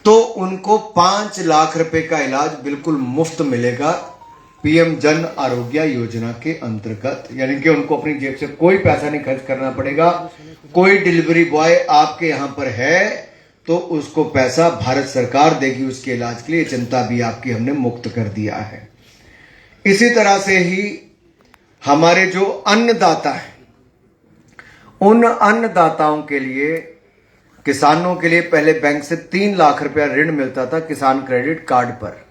तो उनको 5 लाख रुपए का इलाज बिल्कुल मुफ्त मिलेगा पीएम जन आरोग्य योजना के अंतर्गत। यानी कि उनको अपनी जेब से कोई पैसा नहीं खर्च करना पड़ेगा। कोई डिलीवरी बॉय आपके यहां पर है तो उसको पैसा भारत सरकार देगी उसके इलाज के लिए। चिंता भी आपकी हमने मुक्त कर दिया है। इसी तरह से ही हमारे जो अन्नदाता हैं, उन अन्नदाताओं के लिए, किसानों के लिए पहले बैंक से 3 लाख रुपया ऋण मिलता था किसान क्रेडिट कार्ड पर।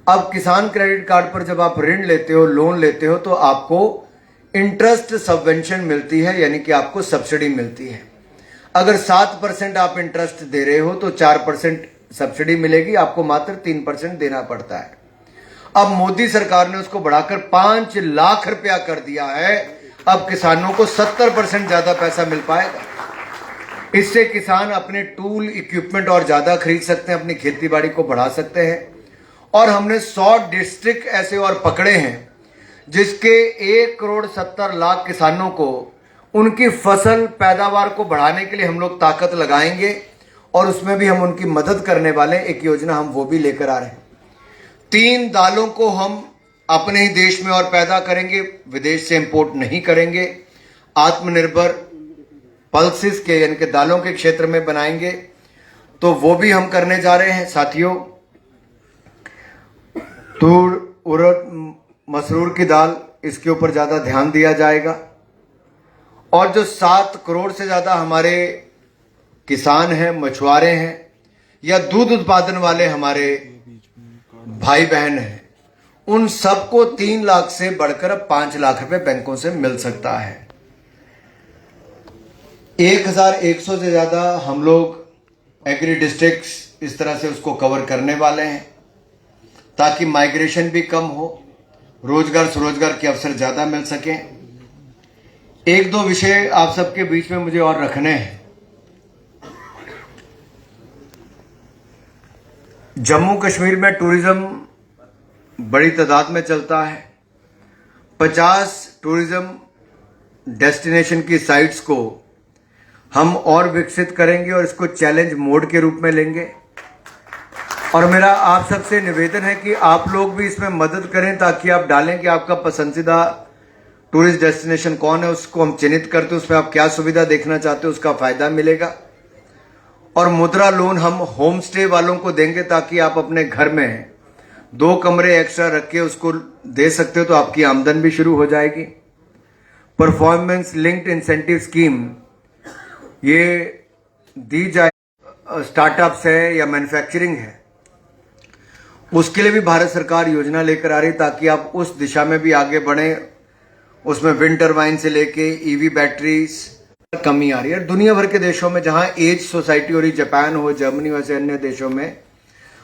अब किसान क्रेडिट कार्ड पर जब आप ऋण लेते हो, लोन लेते हो, तो आपको इंटरेस्ट सबवेंशन मिलती है, यानी कि आपको सब्सिडी मिलती है। अगर 7% आप इंटरेस्ट दे रहे हो तो 4% सब्सिडी मिलेगी, आपको मात्र 3% देना पड़ता है। अब मोदी सरकार ने उसको बढ़ाकर 5 लाख रुपया कर दिया है। अब किसानों को 70% ज्यादा पैसा मिल पाएगा। इससे किसान अपने टूल इक्विपमेंट और ज्यादा खरीद सकते हैं, अपनी खेतीबाड़ी को बढ़ा सकते हैं। और हमने 100 डिस्ट्रिक्ट ऐसे और पकड़े हैं जिसके 1,70,00,000 किसानों को उनकी फसल पैदावार को बढ़ाने के लिए हम लोग ताकत लगाएंगे और उसमें भी हम उनकी मदद करने वाले एक योजना हम वो भी लेकर आ रहे हैं। 3 दालों को हम अपने ही देश में और पैदा करेंगे, विदेश से इंपोर्ट नहीं करेंगे। आत्मनिर्भर पल्सेस के यानी कि दालों के क्षेत्र में बनाएंगे, तो वो भी हम करने जा रहे हैं साथियों। तूर, उड़द, मसूर की दाल, इसके ऊपर ज्यादा ध्यान दिया जाएगा। और जो 7 करोड़ से ज्यादा हमारे किसान हैं, मछुआरे हैं या दूध उत्पादन वाले हमारे भाई बहन हैं, उन सबको 3 लाख से बढ़कर अब 5 लाख रुपए बैंकों से मिल सकता है। 1100 से ज्यादा हम लोग एग्री डिस्ट्रिक्ट्स इस तरह से उसको कवर करने वाले हैं ताकि माइग्रेशन भी कम हो, रोजगार स्वरोजगार के अवसर ज्यादा मिल सके। 1-2 विषय आप सबके बीच में मुझे और रखने हैं। जम्मू कश्मीर में टूरिज्म बड़ी तादाद में चलता है। 50 टूरिज्म डेस्टिनेशन की साइट्स को हम और विकसित करेंगे और इसको चैलेंज मोड के रूप में लेंगे। और मेरा आप सबसे निवेदन है कि आप लोग भी इसमें मदद करें ताकि आप डालें कि आपका पसंदीदा टूरिस्ट डेस्टिनेशन कौन है, उसको हम चिन्हित करते हैं, उसमें आप क्या सुविधा देखना चाहते हो, उसका फायदा मिलेगा। और मुद्रा लोन हम होम स्टे वालों को देंगे ताकि आप अपने घर में 2 कमरे एक्स्ट्रा रख के उसको दे सकते हो, तो आपकी आमदन भी शुरू हो जाएगी। परफॉर्मेंस लिंक्ड इंसेंटिव स्कीम ये दी जाए, स्टार्टअप्स है या मैन्युफैक्चरिंग है, उसके लिए भी भारत सरकार योजना लेकर आ रही है ताकि आप उस दिशा में भी आगे बढ़ें। उसमें विंड टर्बाइन से लेके ईवी बैटरीज कमी आ रही है। दुनिया भर के देशों में जहां एज सोसाइटी हो रही, जापान हो, जर्मनी वैसे अन्य देशों में,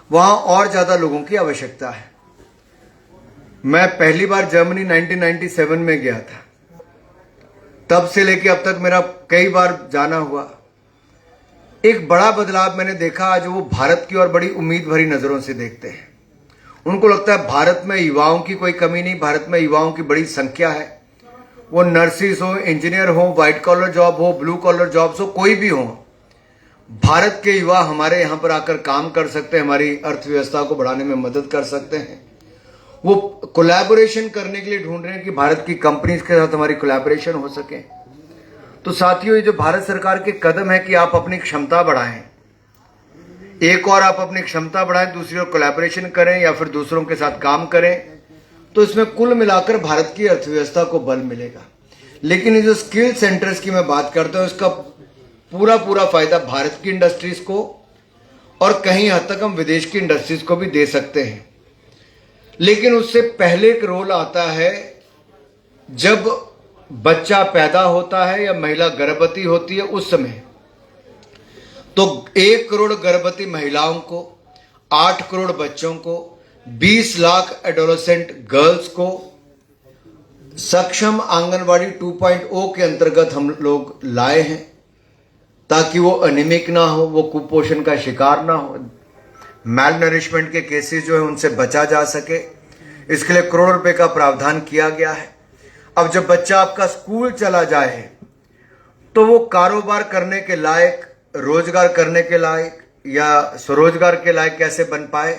वहां और ज्यादा लोगों की आवश्यकता है। मैं पहली बार जर्मनी 1997 में गया था, तब से लेके अब तक मेरा कई बार जाना हुआ। एक बड़ा बदलाव मैंने देखा। आज वो भारत की ओर बड़ी उम्मीद भरी नजरों से देखते हैं। उनको लगता है भारत में युवाओं की कोई कमी नहीं, भारत में युवाओं की बड़ी संख्या है। वो नर्सिस हो, इंजीनियर हो, व्हाइट कॉलर जॉब हो, ब्लू कॉलर जॉब्स हो, कोई भी हो, भारत के युवा हमारे यहां पर आकर काम कर सकते हैं, हमारी अर्थव्यवस्था को बढ़ाने में मदद कर सकते हैं। वो कोलैबोरेशन करने के लिए ढूंढ रहे हैं कि भारत की कंपनीज के साथ हमारी कोलैबोरेशन हो सके। तो साथियों, ये जो भारत सरकार के कदम है कि आप अपनी क्षमता बढ़ाएं, एक और आप अपनी क्षमता बढ़ाएं, दूसरी ओर कोलैबोरेशन करें या फिर दूसरों के साथ काम करें, तो इसमें कुल मिलाकर भारत की अर्थव्यवस्था को बल मिलेगा। लेकिन ये जो स्किल सेंटर्स की मैं बात करता हूं, इसका पूरा फायदा भारत की इंडस्ट्रीज को और कहीं हद तक हम विदेश की इंडस्ट्रीज को भी दे सकते हैं। लेकिन उससे पहले एक रोल आता है जब बच्चा पैदा होता है या महिला गर्भवती होती है, उस समय तो 1 करोड़ गर्भवती महिलाओं को, 8 करोड़ बच्चों को, 20 लाख एडोलेसेंट गर्ल्स को सक्षम आंगनवाड़ी 2.0 के अंतर्गत हम लोग लाए हैं ताकि वो अनिमिक ना हो, वो कुपोषण का शिकार ना हो, मैल नरिशमेंट के केसेस जो है उनसे बचा जा सके। इसके लिए करोड़ रुपए का प्रावधान किया गया है। अब जब बच्चा आपका स्कूल चला जाए तो वो कारोबार करने के लायक, रोजगार करने के लायक, या स्वरोजगार के लायक कैसे बन पाए,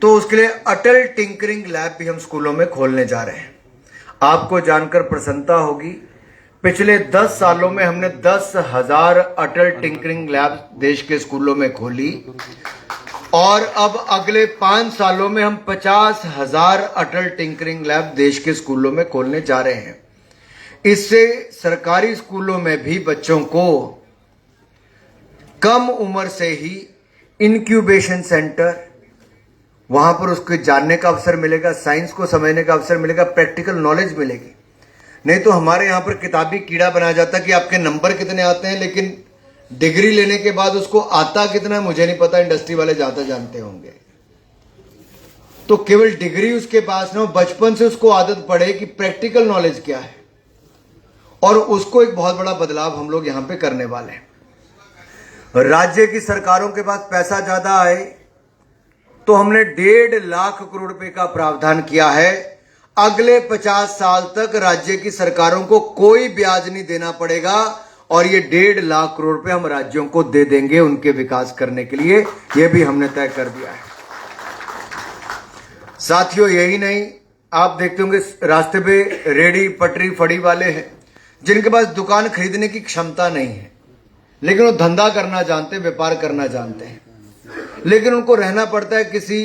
तो उसके लिए अटल टिंकरिंग लैब भी हम स्कूलों में खोलने जा रहे हैं। आपको जानकर प्रसन्नता होगी, पिछले 10 सालों में हमने 10,000 अटल टिंकरिंग लैब देश के स्कूलों में खोली और अब अगले 5 सालों में हम 50,000 अटल टिंकरिंग लैब देश के स्कूलों में खोलने जा रहे हैं। इससे सरकारी स्कूलों में भी बच्चों को कम उम्र से ही इंक्यूबेशन सेंटर, वहां पर उसको जानने का अवसर मिलेगा, साइंस को समझने का अवसर मिलेगा, प्रैक्टिकल नॉलेज मिलेगी। नहीं तो हमारे यहां पर किताबी कीड़ा बनाया जाता कि आपके नंबर कितने आते हैं, लेकिन डिग्री लेने के बाद उसको आता कितना है मुझे नहीं पता, इंडस्ट्री वाले ज्यादा जानते होंगे। तो केवल डिग्री उसके पास ना, बचपन से उसको आदत पड़े कि प्रैक्टिकल नॉलेज क्या है, और उसको एक बहुत बड़ा बदलाव हम लोग यहां पे करने वाले हैं। राज्य की सरकारों के पास पैसा ज्यादा आए तो हमने 1.5 लाख करोड़ रुपए का प्रावधान किया है। अगले 50 साल तक राज्य की सरकारों को कोई ब्याज नहीं देना पड़ेगा और ये 1.5 लाख करोड़ रुपए हम राज्यों को दे देंगे उनके विकास करने के लिए, ये भी हमने तय कर दिया है। साथियों, यही नहीं, आप देखते होंगे रास्ते पे रेडी पटरी फड़ी वाले हैं जिनके पास दुकान खरीदने की क्षमता नहीं है, लेकिन वो धंधा करना जानते, व्यापार करना जानते हैं, लेकिन उनको रहना पड़ता है किसी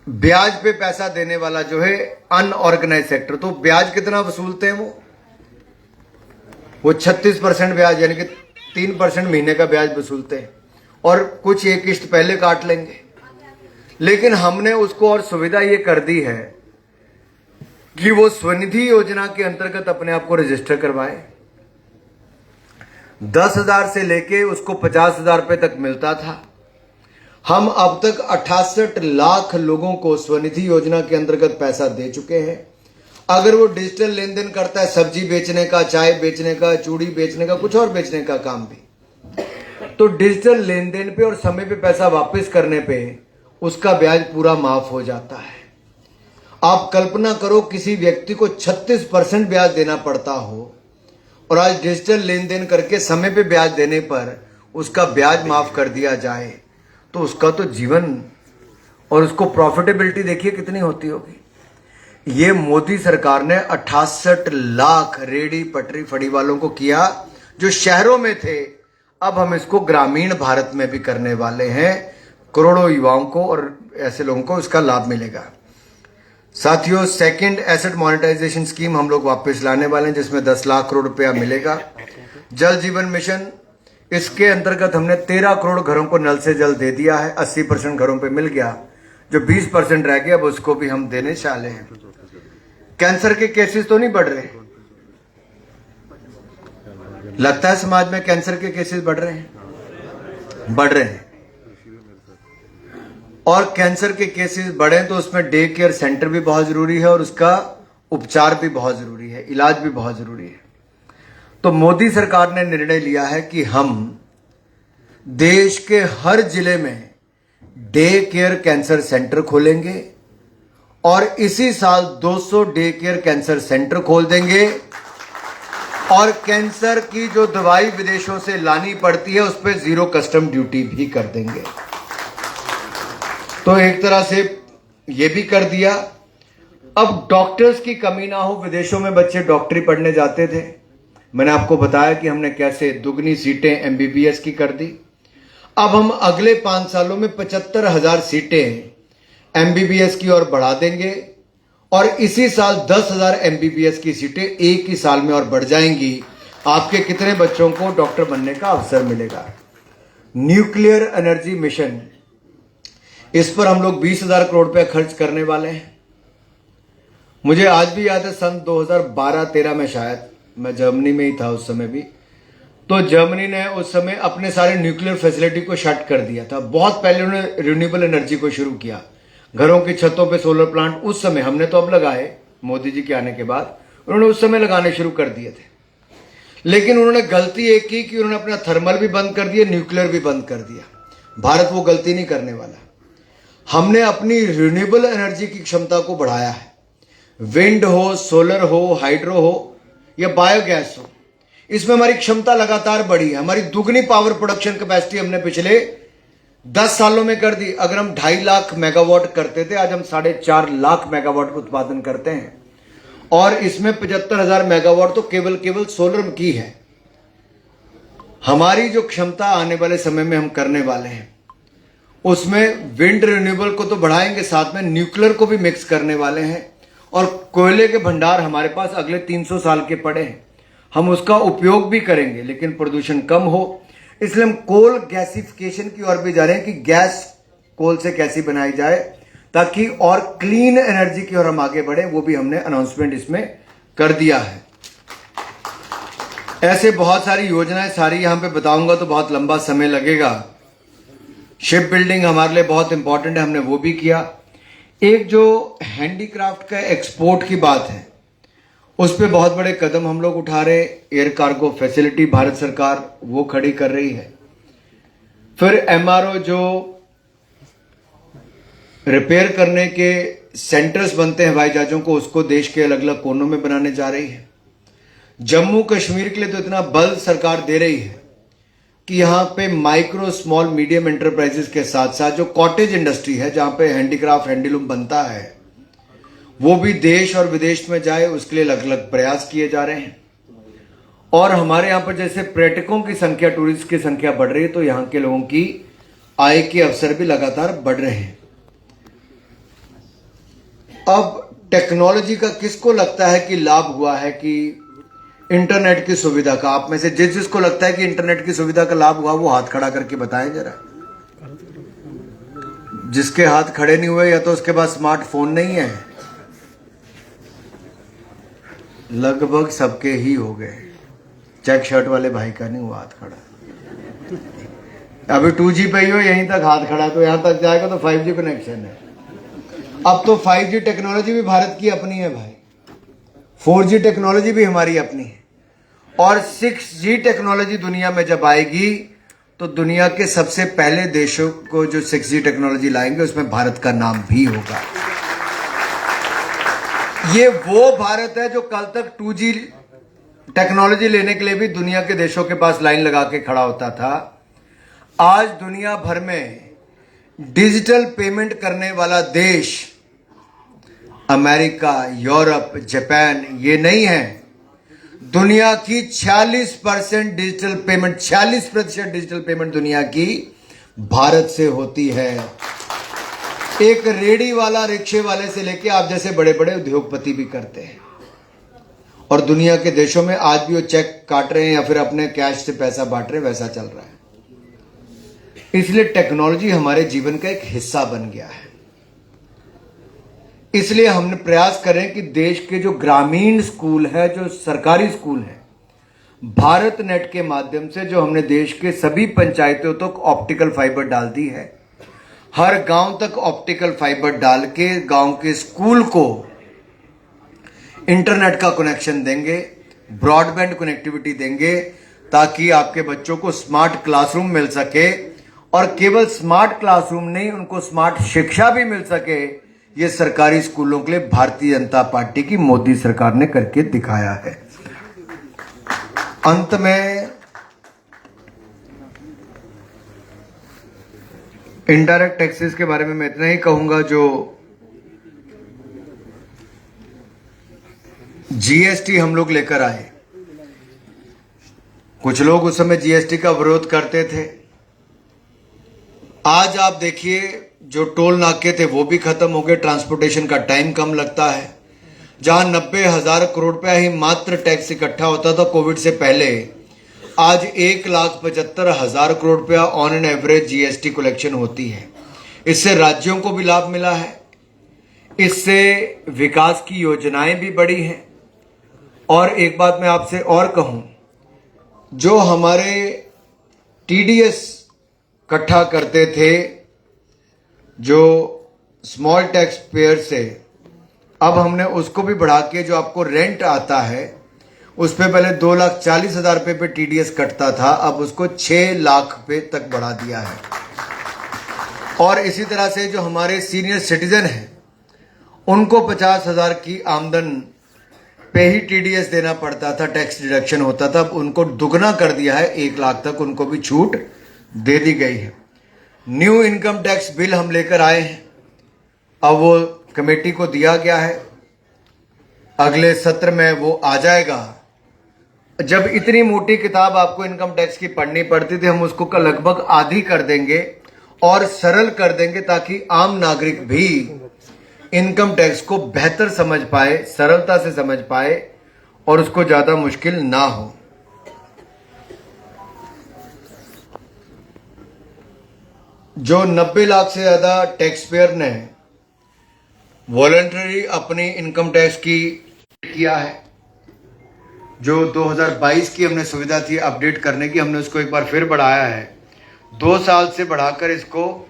ब्याज पे पैसा देने वाला जो है अनऑर्गेनाइज सेक्टर। तो ब्याज कितना वसूलते हैं वो 36% ब्याज, यानी कि 3% महीने का ब्याज वसूलते हैं और कुछ एक किश्त पहले काट लेंगे। लेकिन हमने उसको और सुविधा ये कर दी है कि वो स्वनिधि योजना के अंतर्गत अपने आप को रजिस्टर करवाए। 10,000 से लेके उसको 50,000 रुपए तक मिलता था। हम अब तक 68 लाख लोगों को स्वनिधि योजना के अंतर्गत पैसा दे चुके हैं। अगर वो डिजिटल लेन देन करता है, सब्जी बेचने का, चाय बेचने का, चूड़ी बेचने का, कुछ और बेचने का काम भी, तो डिजिटल लेन देन पे और समय पे पैसा वापस करने पे उसका ब्याज पूरा माफ हो जाता है। आप कल्पना करो किसी व्यक्ति को 36% ब्याज देना पड़ता हो और आज डिजिटल लेन देन करके समय पे ब्याज देने पर उसका ब्याज माफ कर दिया जाए, तो उसका तो जीवन और उसको प्रॉफिटेबिलिटी देखिए कितनी होती होगी। ये मोदी सरकार ने 68 लाख रेडी पटरी फड़ी वालों को किया जो शहरों में थे। अब हम इसको ग्रामीण भारत में भी करने वाले हैं। करोड़ों युवाओं को और ऐसे लोगों को इसका लाभ मिलेगा। साथियों, सेकंड एसेट मोनेटाइजेशन स्कीम हम लोग वापस लाने वाले हैं जिसमें 10 लाख करोड़ रुपया मिलेगा। जल जीवन मिशन, इसके अंतर्गत हमने 13 करोड़ घरों को नल से जल दे दिया है। 80% घरों पे मिल गया, जो 20% रह गया अब उसको भी हम देने चाले हैं। कैंसर के केसेस तो नहीं बढ़ रहे, लगता है समाज में कैंसर के केसेस बढ़ रहे हैं, बढ़ रहे हैं। और कैंसर के केसेस बढ़े तो उसमें डे केयर सेंटर भी बहुत जरूरी है और उसका उपचार भी बहुत जरूरी है, इलाज भी बहुत जरूरी है। तो मोदी सरकार ने निर्णय लिया है कि हम देश के हर जिले में डे केयर कैंसर सेंटर खोलेंगे और इसी साल 200 डे केयर कैंसर सेंटर खोल देंगे और कैंसर की जो दवाई विदेशों से लानी पड़ती है उस पर 0 कस्टम ड्यूटी भी कर देंगे। तो एक तरह से ये भी कर दिया। अब डॉक्टर्स की कमी ना हो, विदेशों में बच्चे डॉक्टरी पढ़ने जाते थे, मैंने आपको बताया कि हमने कैसे दुगनी सीटें एमबीबीएस की कर दी। अब हम अगले 5 सालों में 75,000 सीटें एमबीबीएस की ओर बढ़ा देंगे और इसी साल 10,000 एमबीबीएस की सीटें एक ही साल में और बढ़ जाएंगी। आपके कितने बच्चों को डॉक्टर बनने का अवसर मिलेगा। न्यूक्लियर एनर्जी मिशन, इस पर हम लोग 20,000 करोड़ रुपए खर्च करने वाले हैं। मुझे आज भी याद है सन 2012-13 में शायद मैं जर्मनी में ही था उस समय भी, तो जर्मनी ने उस समय अपने सारे न्यूक्लियर फैसिलिटी को शट कर दिया था। बहुत पहले उन्होंने रिन्यूएबल एनर्जी को शुरू किया, घरों की छतों पे सोलर प्लांट। उस समय हमने तो अब लगाए, मोदी जी के आने के बाद उन्होंने उस समय लगाने शुरू कर दिए थे। लेकिन उन्होंने गलती एक की कि उन्होंने अपना थर्मल भी बंद कर दिया, न्यूक्लियर भी बंद कर दिया। भारत वो गलती नहीं करने वाला। हमने अपनी रिन्यूएबल एनर्जी की क्षमता को बढ़ाया है। विंड हो, सोलर हो, हाइड्रो हो या बायोगैस हो, इसमें हमारी क्षमता लगातार बढ़ी है। हमारी दुगनी पावर प्रोडक्शन कैपेसिटी हमने पिछले 10 सालों में कर दी। अगर हम 2.5 लाख मेगावाट करते थे, आज हम 4.5 लाख मेगावाट का उत्पादन करते हैं, और इसमें 75,000 मेगावाट तो केवल सोलर की है। हमारी जो क्षमता आने वाले समय में हम करने वाले हैं, उसमें विंड रिन्यूएबल को तो बढ़ाएंगे, साथ में न्यूक्लियर को भी मिक्स करने वाले हैं, और कोयले के भंडार हमारे पास अगले 300 साल के पड़े हैं। हम उसका उपयोग भी करेंगे, लेकिन प्रदूषण कम हो, इसलिए हम कोल गैसिफिकेशन की ओर भी जा रहे हैं कि गैस कोल से कैसी बनाई जाए ताकि और क्लीन एनर्जी की ओर हम आगे बढ़े। वो भी हमने अनाउंसमेंट इसमें कर दिया है। ऐसे बहुत सारी योजनाएं, सारी यहां पे बताऊंगा तो बहुत लंबा समय लगेगा। शिप बिल्डिंग हमारे लिए बहुत इंपॉर्टेंट है, हमने वो भी किया। एक जो हैंडीक्राफ्ट का एक्सपोर्ट की बात है, उस पर बहुत बड़े कदम हम लोग उठा रहे। एयर कार्गो फैसिलिटी भारत सरकार वो खड़ी कर रही है। फिर एमआरओ जो रिपेयर करने के सेंटर्स बनते हैं हवाई जहाजों को, उसको देश के अलग अलग कोनों में बनाने जा रही है। जम्मू कश्मीर के लिए तो इतना बल सरकार दे रही है कि यहां पे माइक्रो स्मॉल मीडियम एंटरप्राइजेस के साथ साथ जो कॉटेज इंडस्ट्री है, जहां पे हैंडीक्राफ्ट हैंडलूम बनता है, वो भी देश और विदेश में जाए, उसके लिए अलग अलग प्रयास किए जा रहे हैं। और हमारे यहां पर जैसे पर्यटकों की संख्या, टूरिस्ट की संख्या बढ़ रही है, तो यहां के लोगों की आय के अवसर भी लगातार बढ़ रहे हैं। अब टेक्नोलॉजी का किसको लगता है कि लाभ हुआ है कि इंटरनेट की सुविधा का? आप में से जिसको लगता है कि इंटरनेट की सुविधा का लाभ हुआ, वो हाथ खड़ा करके बताएं जरा। जिसके हाथ खड़े नहीं हुए, या तो उसके पास स्मार्टफोन नहीं है। लगभग सबके ही हो गए। चेक शर्ट वाले भाई का नहीं हुआ हाथ खड़ा। अभी 2G पे ही हो, यहीं तक हाथ खड़ा, तो यहां तक जाएगा तो 5G कनेक्शन है। अब तो 5G टेक्नोलॉजी भी भारत की अपनी है भाई, 4G टेक्नोलॉजी भी हमारी अपनी है, और 6G टेक्नोलॉजी दुनिया में जब आएगी तो दुनिया के सबसे पहले देशों को जो 6G टेक्नोलॉजी लाएंगे, उसमें भारत का नाम भी होगा। ये वो भारत है जो कल तक 2G टेक्नोलॉजी लेने के लिए भी दुनिया के देशों के पास लाइन लगा के खड़ा होता था। आज दुनिया भर में डिजिटल पेमेंट करने वाला देश अमेरिका, यूरोप, जापान ये नहीं है। दुनिया की 46% डिजिटल पेमेंट, 46% डिजिटल पेमेंट दुनिया की भारत से होती है। एक रेडी वाला, रिक्शे वाले से लेके आप जैसे बड़े बड़े उद्योगपति भी करते हैं, और दुनिया के देशों में आज भी वो चेक काट रहे हैं या फिर अपने कैश से पैसा बांट रहे हैं, वैसा चल रहा है। इसलिए टेक्नोलॉजी हमारे जीवन का एक हिस्सा बन गया है। इसलिए हमने प्रयास करें कि देश के जो ग्रामीण स्कूल है, जो सरकारी स्कूल है, भारत नेट के माध्यम से जो हमने देश के सभी पंचायतों तक ऑप्टिकल फाइबर डाल दी है, हर गांव तक ऑप्टिकल फाइबर डाल के गांव के स्कूल को इंटरनेट का कनेक्शन देंगे, ब्रॉडबैंड कनेक्टिविटी देंगे, ताकि आपके बच्चों को स्मार्ट क्लासरूम मिल सके, और केवल स्मार्ट क्लासरूम नहीं, उनको स्मार्ट शिक्षा भी मिल सके। ये सरकारी स्कूलों के लिए भारतीय जनता पार्टी की मोदी सरकार ने करके दिखाया है। अंत में इनडायरेक्ट टैक्सेस के बारे में मैं इतना ही कहूंगा। जो जीएसटी हम लोग लेकर आए, कुछ लोग उस समय जीएसटी का विरोध करते थे। आज आप देखिए, जो टोल नाके थे वो भी खत्म हो गए, ट्रांसपोर्टेशन का टाइम कम लगता है। जहां 90,000 करोड़ रुपया ही मात्र टैक्स इकट्ठा होता था कोविड से पहले, आज 1,75,000 करोड़ रुपया on an average GST collection होती है। इससे राज्यों को भी लाभ मिला है, इससे विकास की योजनाएं भी बढ़ी हैं। और एक बात मैं आपसे और कहूं, जो हमारे टीडीएस इकट्ठा करते थे, जो स्मॉल टैक्स पेयर से, अब हमने उसको भी बढ़ा के, जो आपको रेंट आता है उस पे पहले 2,40,000 रुपये पे टीडीएस कटता था, अब उसको 6 लाख पे तक बढ़ा दिया है। और इसी तरह से जो हमारे सीनियर सिटीजन हैं, उनको 50,000 की आमदन पे ही टीडीएस देना पड़ता था, टैक्स डिडक्शन होता था। अब उनको दुगना कर दिया है, 1 लाख तक उनको भी छूट दे दी गई है। न्यू इनकम टैक्स बिल हम लेकर आए हैं, अब वो कमेटी को दिया गया है, अगले सत्र में वो आ जाएगा। जब इतनी मोटी किताब आपको इनकम टैक्स की पढ़नी पड़ती थी, हम उसको लगभग आधी कर देंगे और सरल कर देंगे ताकि आम नागरिक भी इनकम टैक्स को बेहतर समझ पाए, सरलता से समझ पाए और उसको ज्यादा मुश्किल ना हो। जो 90 लाख से ज्यादा टैक्स पेयर ने वॉलंटरी अपनी इनकम टैक्स की किया है, जो 2022 की हमने सुविधा थी अपडेट करने की, हमने उसको एक बार फिर बढ़ाया है। 2 साल से बढ़ाकर इसको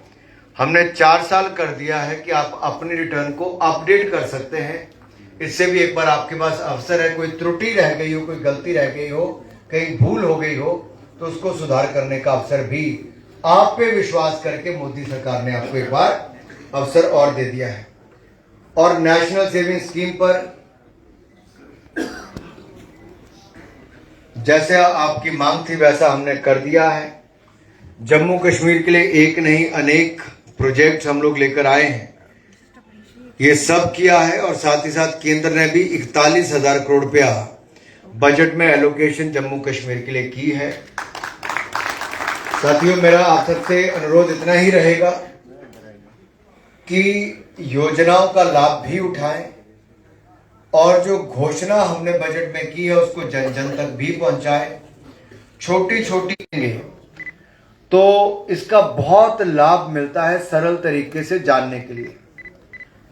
हमने 4 साल कर दिया है कि आप अपनी रिटर्न को अपडेट कर सकते हैं। इससे भी एक बार आपके पास अवसर है, कोई त्रुटि रह गई हो, कोई गलती रह गई हो, कहीं भूल हो गई हो, तो उसको सुधार करने का अवसर भी आप पे विश्वास करके मोदी सरकार ने आपको एक बार अवसर और दे दिया है। और नेशनल सेविंग स्कीम पर जैसे आपकी मांग थी वैसा हमने कर दिया है। जम्मू कश्मीर के लिए एक नहीं अनेक प्रोजेक्ट हम लोग लेकर आए हैं, ये सब किया है। और साथ ही साथ केंद्र ने भी 41,000 करोड़ रुपया बजट में एलोकेशन जम्मू कश्मीर के लिए की है। साथियों, मेरा आप सबसे अनुरोध इतना ही रहेगा कि योजनाओं का लाभ भी उठाएं और जो घोषणा हमने बजट में की है उसको जन जन तक भी पहुंचाएं। छोटी छोटी तो इसका बहुत लाभ मिलता है सरल तरीके से जानने के लिए।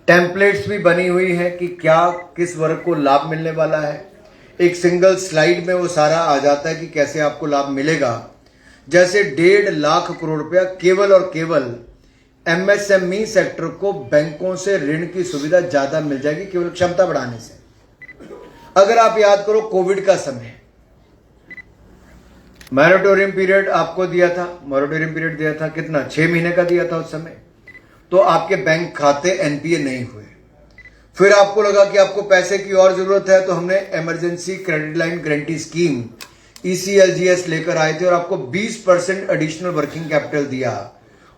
टेम्पलेट्स भी बनी हुई है कि क्या किस वर्ग को लाभ मिलने वाला है। एक सिंगल स्लाइड में वो सारा आ जाता है कि कैसे आपको लाभ मिलेगा। जैसे 1.5 लाख करोड़ रुपया केवल और केवल एमएसएमई सेक्टर को बैंकों से ऋण की सुविधा ज्यादा मिल जाएगी केवल क्षमता बढ़ाने से। अगर आप याद करो, कोविड का समय मॉरेटोरियम पीरियड आपको दिया था, मॉरेटोरियम पीरियड दिया था कितना, 6 महीने का दिया था उस समय, तो आपके बैंक खाते एनपीए नहीं हुए। फिर आपको लगा कि आपको पैसे की और जरूरत है, तो हमने emergency credit line guarantee scheme ECLGS लेकर आए थे और आपको 20% एडिशनल वर्किंग कैपिटल दिया,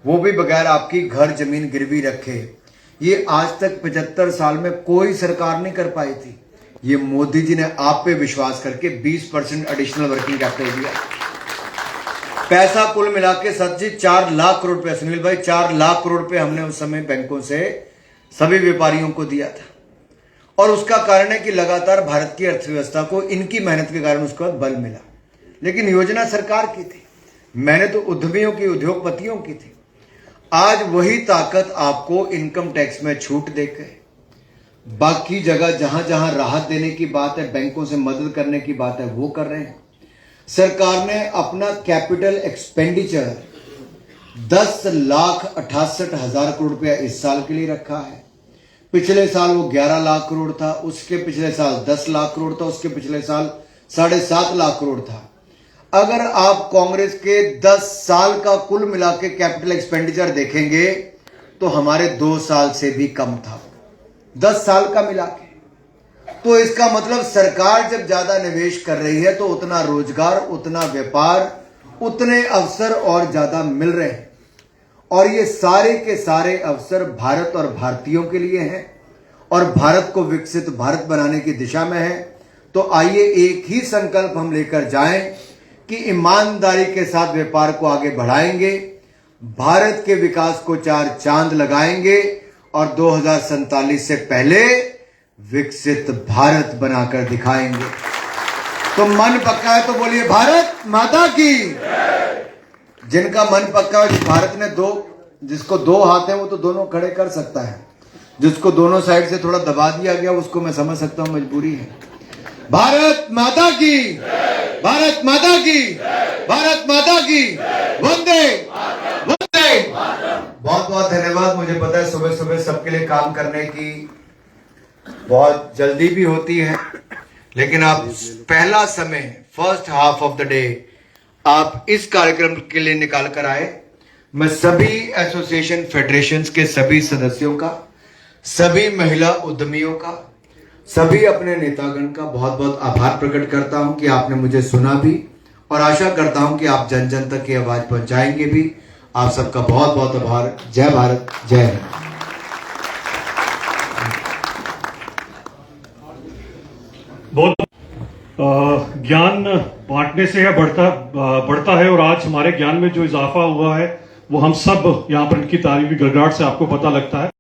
वो भी बगैर आपकी घर जमीन गिरवी रखे। ये आज तक 75 साल में कोई सरकार नहीं कर पाई थी। ये मोदी जी ने आप पे विश्वास करके 20% एडिशनल वर्किंग कैपिटल दिया। पैसा कुल मिला के सच्ची 4 लाख करोड़ रुपए, सुनील भाई 4 लाख करोड़ रुपए हमने उस समय बैंकों से सभी व्यापारियों को दिया था। और उसका कारण है कि लगातार भारत की अर्थव्यवस्था को इनकी मेहनत के कारण उसका बल मिला। लेकिन योजना सरकार की थी, मेहनत तो उद्यमियों की, उद्योगपतियों की थी। आज वही ताकत आपको इनकम टैक्स में छूट देकर बाकी जगह जहां जहां राहत देने की बात है, बैंकों से मदद करने की बात है, वो कर रहे हैं। सरकार ने अपना कैपिटल एक्सपेंडिचर 10,68,000 करोड़ रुपया इस साल के लिए रखा है। पिछले साल वो 11 लाख करोड़ था, उसके पिछले साल 10 लाख करोड़ था, उसके पिछले साल 7.5 लाख करोड़ था। अगर आप कांग्रेस के 10 साल का कुल मिला के कैपिटल एक्सपेंडिचर देखेंगे तो हमारे 2 साल से भी कम था, 10 साल का मिला के। तो इसका मतलब सरकार जब ज्यादा निवेश कर रही है तो उतना रोजगार, उतना व्यापार, उतने अवसर और ज्यादा मिल रहे हैं। और ये सारे के सारे अवसर भारत और भारतीयों के लिए हैं और भारत को विकसित भारत बनाने की दिशा में है। तो आइए एक ही संकल्प हम लेकर जाएं कि ईमानदारी के साथ व्यापार को आगे बढ़ाएंगे, भारत के विकास को 4 चांद लगाएंगे और 2047 से पहले विकसित भारत बनाकर दिखाएंगे। तो मन पक्का है तो बोलिए भारत माता की। जिनका मन पक्का है, भारत ने जिसको 2 हाथ है वो तो दोनों खड़े कर सकता है, जिसको दोनों साइड से थोड़ा दबा दिया गया उसको मैं समझ सकता हूं, मजबूरी है। भारत माता की, भारत माता की, भारत माता की, वंदे वंदे। बहुत बहुत धन्यवाद। मुझे पता है सुबह सुबह सबके लिए काम करने की बहुत जल्दी भी होती है, लेकिन आप पहला समय, first half of the day आप इस कार्यक्रम के लिए निकाल कर आए। मैं सभी एसोसिएशन फेडरेशंस के सभी सदस्यों का, सभी महिला उद्यमियों का, सभी अपने नेतागण का बहुत बहुत आभार प्रकट करता हूं कि आपने मुझे सुना भी, और आशा करता हूं कि आप जन जन तक की आवाज पहुंचाएंगे भी। आप सबका बहुत बहुत आभार। जय भारत, जय हिंद। बहुत ज्ञान बांटने से है बढ़ता है, और आज हमारे ज्ञान में जो इजाफा हुआ है वो हम सब यहाँ पर इनकी तारीफ की गड़गड़ाहट से आपको पता लगता है।